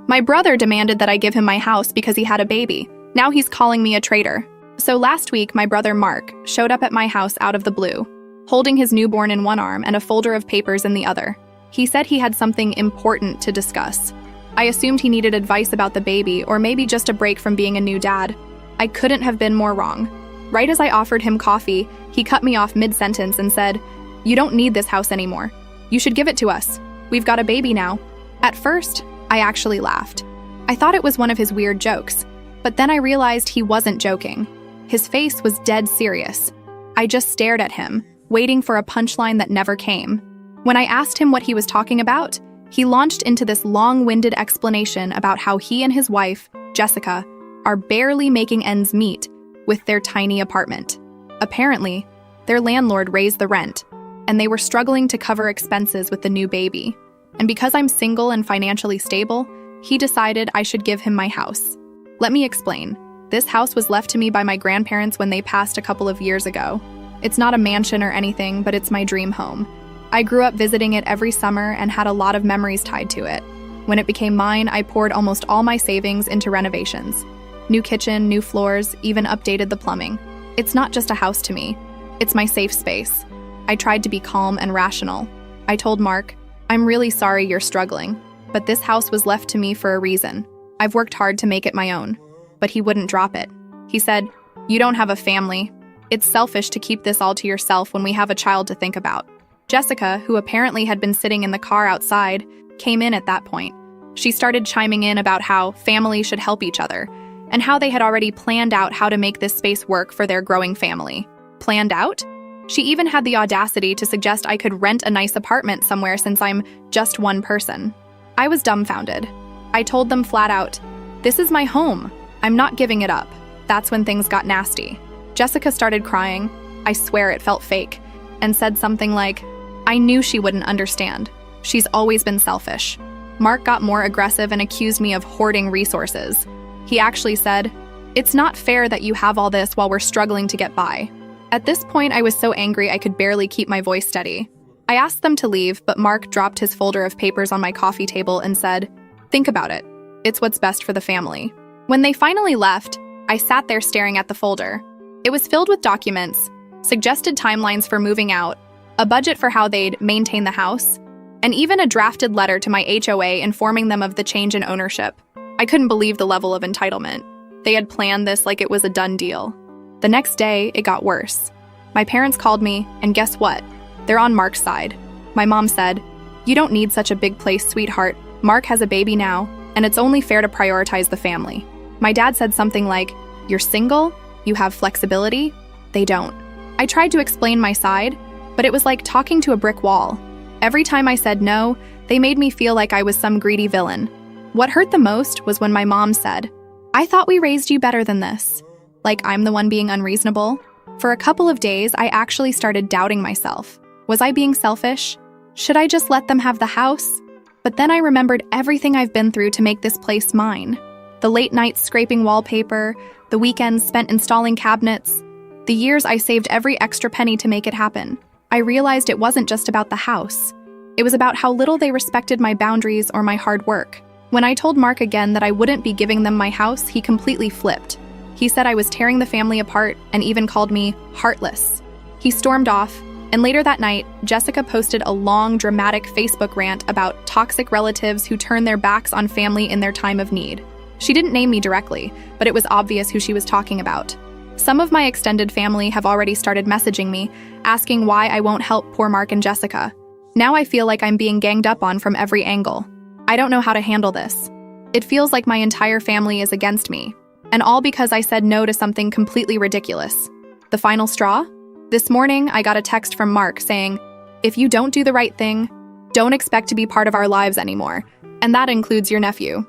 My brother demanded that I give him my house because he had a baby. Now he's calling me a traitor. So last week, my brother Mark showed up at my house out of the blue, holding his newborn in one arm and a folder of papers in the other. He said he had something important to discuss. I assumed he needed advice about the baby or maybe just a break from being a new dad. I couldn't have been more wrong. Right as I offered him coffee, he cut me off mid-sentence and said, "You don't need this house anymore. You should give it to us. We've got a baby now." At first, I actually laughed. I thought it was one of his weird jokes, but then I realized he wasn't joking. His face was dead serious. I just stared at him, waiting for a punchline that never came. When I asked him what he was talking about, he launched into this long-winded explanation about how he and his wife, Jessica, are barely making ends meet with their tiny apartment. Apparently, their landlord raised the rent, and they were struggling to cover expenses with the new baby. And because I'm single and financially stable, he decided I should give him my house. Let me explain. This house was left to me by my grandparents when they passed a couple of years ago. It's not a mansion or anything, but it's my dream home. I grew up visiting it every summer and had a lot of memories tied to it. When it became mine, I poured almost all my savings into renovations. New kitchen, new floors, even updated the plumbing. It's not just a house to me. It's my safe space. I tried to be calm and rational. I told Mark, "I'm really sorry you're struggling, but this house was left to me for a reason. I've worked hard to make it my own." But he wouldn't drop it. He said, "You don't have a family. It's selfish to keep this all to yourself when we have a child to think about." Jessica, who apparently had been sitting in the car outside, came in at that point. She started chiming in about how families should help each other, and how they had already planned out how to make this space work for their growing family. Planned out? She even had the audacity to suggest I could rent a nice apartment somewhere since I'm just one person. I was dumbfounded. I told them flat out, "This is my home. I'm not giving it up." That's when things got nasty. Jessica started crying. I swear it felt fake, and said something like, "I knew she wouldn't understand. She's always been selfish." Mark got more aggressive and accused me of hoarding resources. He actually said, "It's not fair that you have all this while we're struggling to get by." At this point, I was so angry I could barely keep my voice steady. I asked them to leave, but Mark dropped his folder of papers on my coffee table and said, "Think about it. It's what's best for the family." When they finally left, I sat there staring at the folder. It was filled with documents, suggested timelines for moving out, a budget for how they'd maintain the house, and even a drafted letter to my HOA informing them of the change in ownership. I couldn't believe the level of entitlement. They had planned this like it was a done deal. The next day, it got worse. My parents called me, and guess what? They're on Mark's side. My mom said, "You don't need such a big place, sweetheart. Mark has a baby now, and it's only fair to prioritize the family." My dad said something like, "You're single? You have flexibility?" They don't. I tried to explain my side, but it was like talking to a brick wall. Every time I said no, they made me feel like I was some greedy villain. What hurt the most was when my mom said, "I thought we raised you better than this." Like I'm the one being unreasonable. For a couple of days, I actually started doubting myself. Was I being selfish? Should I just let them have the house? But then I remembered everything I've been through to make this place mine. The late nights scraping wallpaper, the weekends spent installing cabinets, the years I saved every extra penny to make it happen. I realized it wasn't just about the house. It was about how little they respected my boundaries or my hard work. When I told Mark again that I wouldn't be giving them my house, he completely flipped. He said I was tearing the family apart and even called me heartless. He stormed off, and later that night, Jessica posted a long, dramatic Facebook rant about toxic relatives who turn their backs on family in their time of need. She didn't name me directly, but it was obvious who she was talking about. Some of my extended family have already started messaging me, asking why I won't help poor Mark and Jessica. Now I feel like I'm being ganged up on from every angle. I don't know how to handle this. It feels like my entire family is against me. And all because I said no to something completely ridiculous. The final straw? This morning, I got a text from Mark saying, "If you don't do the right thing, don't expect to be part of our lives anymore. And that includes your nephew."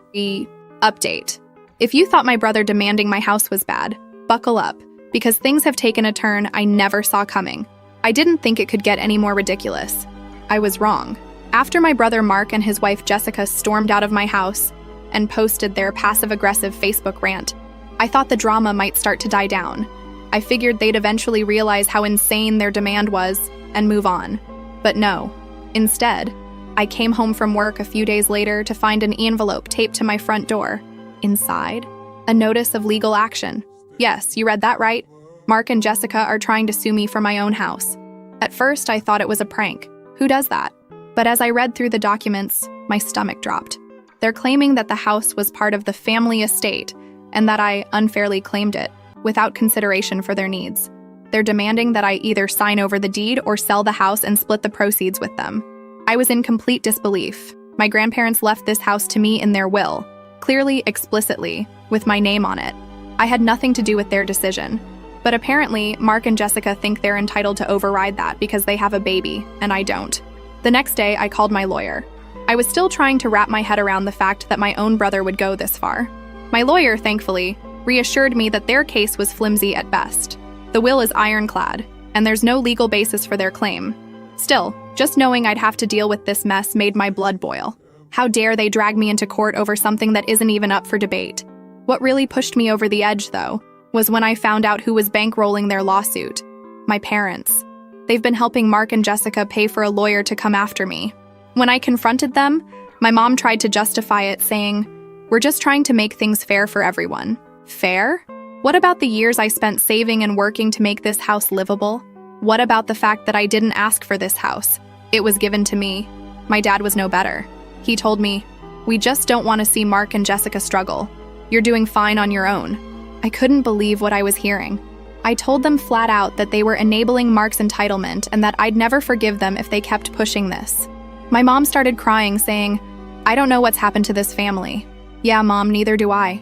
Update. If you thought my brother demanding my house was bad, buckle up, because things have taken a turn I never saw coming. I didn't think it could get any more ridiculous. I was wrong. After my brother Mark and his wife Jessica stormed out of my house and posted their passive-aggressive Facebook rant, I thought the drama might start to die down. I figured they'd eventually realize how insane their demand was and move on. But no. Instead, I came home from work a few days later to find an envelope taped to my front door. Inside, a notice of legal action. Yes, you read that right. Mark and Jessica are trying to sue me for my own house. At first, I thought it was a prank. Who does that? But as I read through the documents, my stomach dropped. They're claiming that the house was part of the family estate and that I unfairly claimed it, without consideration for their needs. They're demanding that I either sign over the deed or sell the house and split the proceeds with them. I was in complete disbelief. My grandparents left this house to me in their will, clearly, explicitly, with my name on it. I had nothing to do with their decision. But apparently, Mark and Jessica think they're entitled to override that because they have a baby, and I don't. The next day, I called my lawyer. I was still trying to wrap my head around the fact that my own brother would go this far. My lawyer, thankfully, reassured me that their case was flimsy at best. The will is ironclad, and there's no legal basis for their claim. Still, just knowing I'd have to deal with this mess made my blood boil. How dare they drag me into court over something that isn't even up for debate? What really pushed me over the edge, though, was when I found out who was bankrolling their lawsuit. My parents. They've been helping Mark and Jessica pay for a lawyer to come after me. When I confronted them, my mom tried to justify it, saying, "We're just trying to make things fair for everyone." Fair? What about the years I spent saving and working to make this house livable? What about the fact that I didn't ask for this house? It was given to me. My dad was no better. He told me, "We just don't want to see Mark and Jessica struggle. You're doing fine on your own." I couldn't believe what I was hearing. I told them flat out that they were enabling Mark's entitlement and that I'd never forgive them if they kept pushing this. My mom started crying, saying, "I don't know what's happened to this family." Yeah, Mom, neither do I.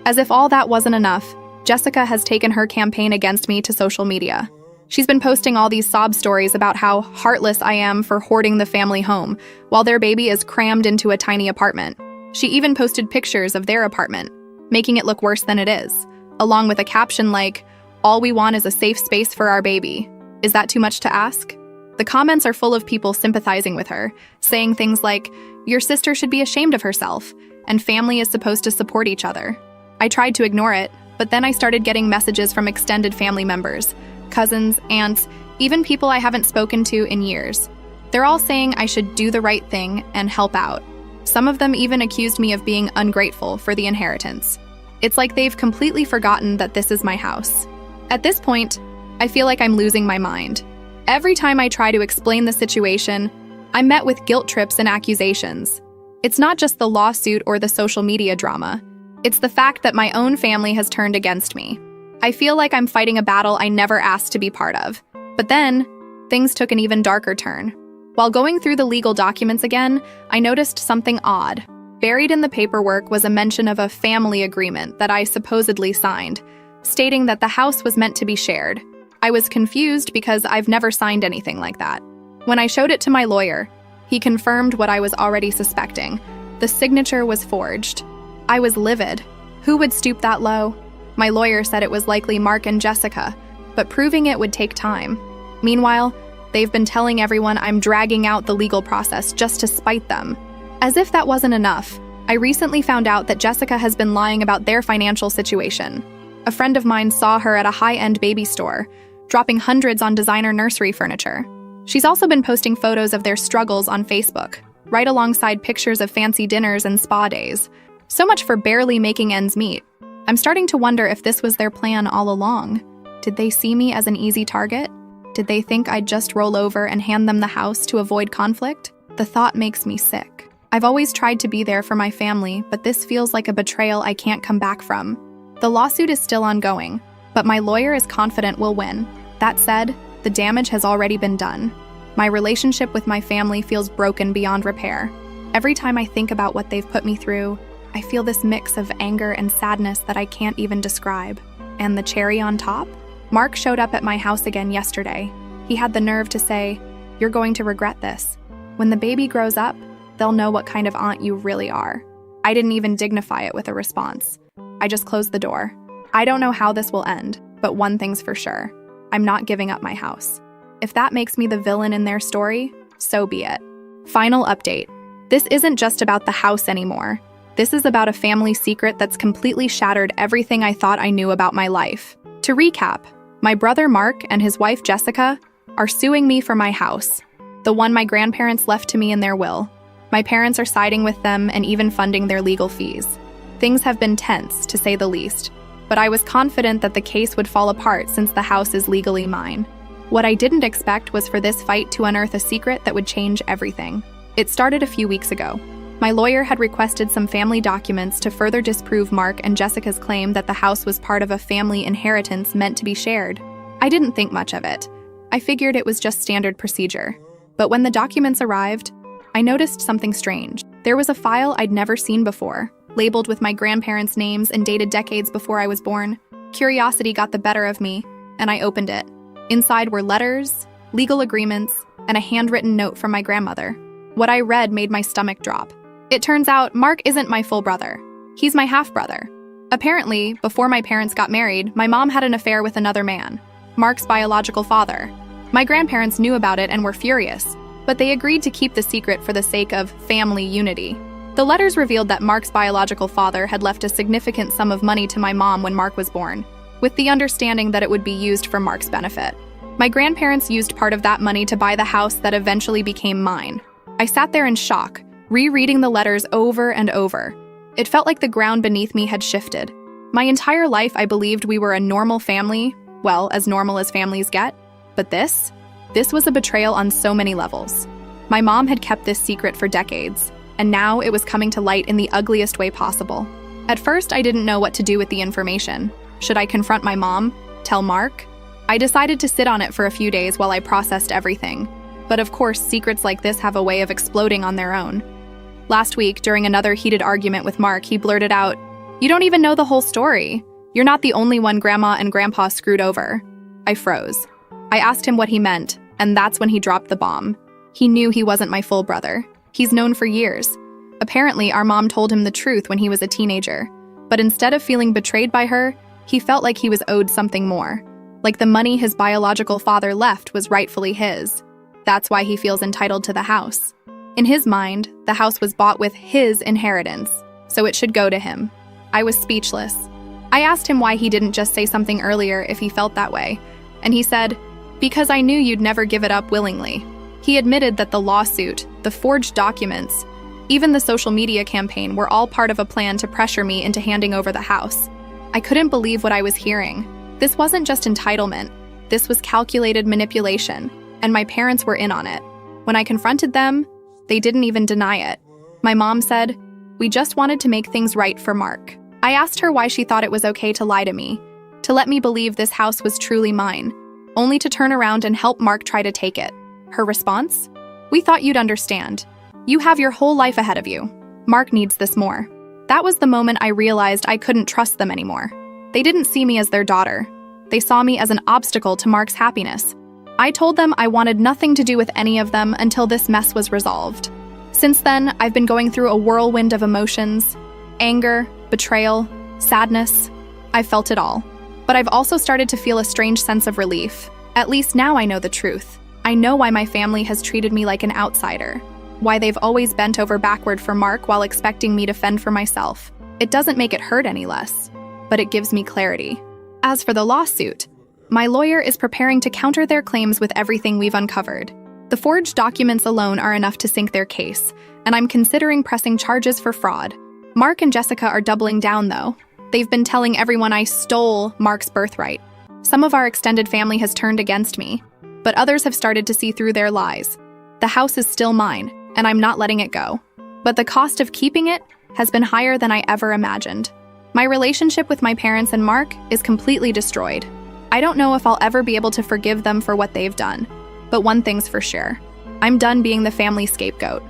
As if all that wasn't enough, Jessica has taken her campaign against me to social media. She's been posting all these sob stories about how heartless I am for hoarding the family home, while their baby is crammed into a tiny apartment. She even posted pictures of their apartment, making it look worse than it is, along with a caption like, "All we want is a safe space for our baby." Is that too much to ask? The comments are full of people sympathizing with her, saying things like, "Your sister should be ashamed of herself," and family is supposed to support each other. I tried to ignore it, but then I started getting messages from extended family members, cousins, aunts, even people I haven't spoken to in years. They're all saying I should do the right thing and help out. Some of them even accused me of being ungrateful for the inheritance. It's like they've completely forgotten that this is my house. At this point, I feel like I'm losing my mind. Every time I try to explain the situation, I'm met with guilt trips and accusations. It's not just the lawsuit or the social media drama. It's the fact that my own family has turned against me. I feel like I'm fighting a battle I never asked to be part of. But then, things took an even darker turn. While going through the legal documents again, I noticed something odd. Buried in the paperwork was a mention of a family agreement that I supposedly signed, stating that the house was meant to be shared. I was confused because I've never signed anything like that. When I showed it to my lawyer, he confirmed what I was already suspecting. The signature was forged. I was livid. Who would stoop that low? My lawyer said it was likely Mark and Jessica, but proving it would take time. Meanwhile, they've been telling everyone I'm dragging out the legal process just to spite them. As if that wasn't enough, I recently found out that Jessica has been lying about their financial situation. A friend of mine saw her at a high-end baby store, dropping hundreds on designer nursery furniture. She's also been posting photos of their struggles on Facebook, right alongside pictures of fancy dinners and spa days. So much for barely making ends meet. I'm starting to wonder if this was their plan all along. Did they see me as an easy target? Did they think I'd just roll over and hand them the house to avoid conflict? The thought makes me sick. I've always tried to be there for my family, but this feels like a betrayal I can't come back from. The lawsuit is still ongoing, but my lawyer is confident we'll win. That said, the damage has already been done. My relationship with my family feels broken beyond repair. Every time I think about what they've put me through, I feel this mix of anger and sadness that I can't even describe. And the cherry on top? Mark showed up at my house again yesterday. He had the nerve to say, "You're going to regret this. When the baby grows up, they'll know what kind of aunt you really are." I didn't even dignify it with a response. I just closed the door. I don't know how this will end, but one thing's for sure. I'm not giving up my house. If that makes me the villain in their story, so be it. Final update. This isn't just about the house anymore. This is about a family secret that's completely shattered everything I thought I knew about my life. To recap, my brother Mark and his wife Jessica are suing me for my house, the one my grandparents left to me in their will. My parents are siding with them and even funding their legal fees. Things have been tense, to say the least, but I was confident that the case would fall apart since the house is legally mine. What I didn't expect was for this fight to unearth a secret that would change everything. It started a few weeks ago. My lawyer had requested some family documents to further disprove Mark and Jessica's claim that the house was part of a family inheritance meant to be shared. I didn't think much of it. I figured it was just standard procedure. But when the documents arrived, I noticed something strange. There was a file I'd never seen before, labeled with my grandparents' names and dated decades before I was born. Curiosity got the better of me, and I opened it. Inside were letters, legal agreements, and a handwritten note from my grandmother. What I read made my stomach drop. It turns out Mark isn't my full brother. He's my half-brother. Apparently, before my parents got married, my mom had an affair with another man, Mark's biological father. My grandparents knew about it and were furious, but they agreed to keep the secret for the sake of family unity. The letters revealed that Mark's biological father had left a significant sum of money to my mom when Mark was born, with the understanding that it would be used for Mark's benefit. My grandparents used part of that money to buy the house that eventually became mine. I sat there in shock, rereading the letters over and over. It felt like the ground beneath me had shifted. My entire life I believed we were a normal family, well, as normal as families get. But this was a betrayal on so many levels. My mom had kept this secret for decades, and now it was coming to light in the ugliest way possible. At first, I didn't know what to do with the information. Should I confront my mom? Tell Mark? I decided to sit on it for a few days while I processed everything. But of course, secrets like this have a way of exploding on their own. Last week, during another heated argument with Mark, he blurted out, "You don't even know the whole story. You're not the only one Grandma and Grandpa screwed over." I froze. I asked him what he meant, and that's when he dropped the bomb. He knew he wasn't my full brother. He's known for years. Apparently, our mom told him the truth when he was a teenager. But instead of feeling betrayed by her, he felt like he was owed something more. Like the money his biological father left was rightfully his. That's why he feels entitled to the house. In his mind, the house was bought with his inheritance, so it should go to him. I was speechless. I asked him why he didn't just say something earlier if he felt that way, and he said, "Because I knew you'd never give it up willingly." He admitted that the lawsuit, the forged documents, even the social media campaign were all part of a plan to pressure me into handing over the house. I couldn't believe what I was hearing. This wasn't just entitlement. This was calculated manipulation, and my parents were in on it. When I confronted them, they didn't even deny it. My mom said, "We just wanted to make things right for Mark." I asked her why she thought it was okay to lie to me, to let me believe this house was truly mine, only to turn around and help Mark try to take it. Her response? "We thought you'd understand. You have your whole life ahead of you. Mark needs this more." That was the moment I realized I couldn't trust them anymore. They didn't see me as their daughter. They saw me as an obstacle to Mark's happiness. I told them I wanted nothing to do with any of them until this mess was resolved. Since then, I've been going through a whirlwind of emotions: anger, betrayal, sadness. I've felt it all. But I've also started to feel a strange sense of relief. At least now I know the truth. I know why my family has treated me like an outsider, why they've always bent over backward for Mark while expecting me to fend for myself. It doesn't make it hurt any less, but it gives me clarity. As for the lawsuit, my lawyer is preparing to counter their claims with everything we've uncovered. The forged documents alone are enough to sink their case, and I'm considering pressing charges for fraud. Mark and Jessica are doubling down, though. They've been telling everyone I stole Mark's birthright. Some of our extended family has turned against me, but others have started to see through their lies. The house is still mine, and I'm not letting it go. But the cost of keeping it has been higher than I ever imagined. My relationship with my parents and Mark is completely destroyed. I don't know if I'll ever be able to forgive them for what they've done, but one thing's for sure. I'm done being the family scapegoat.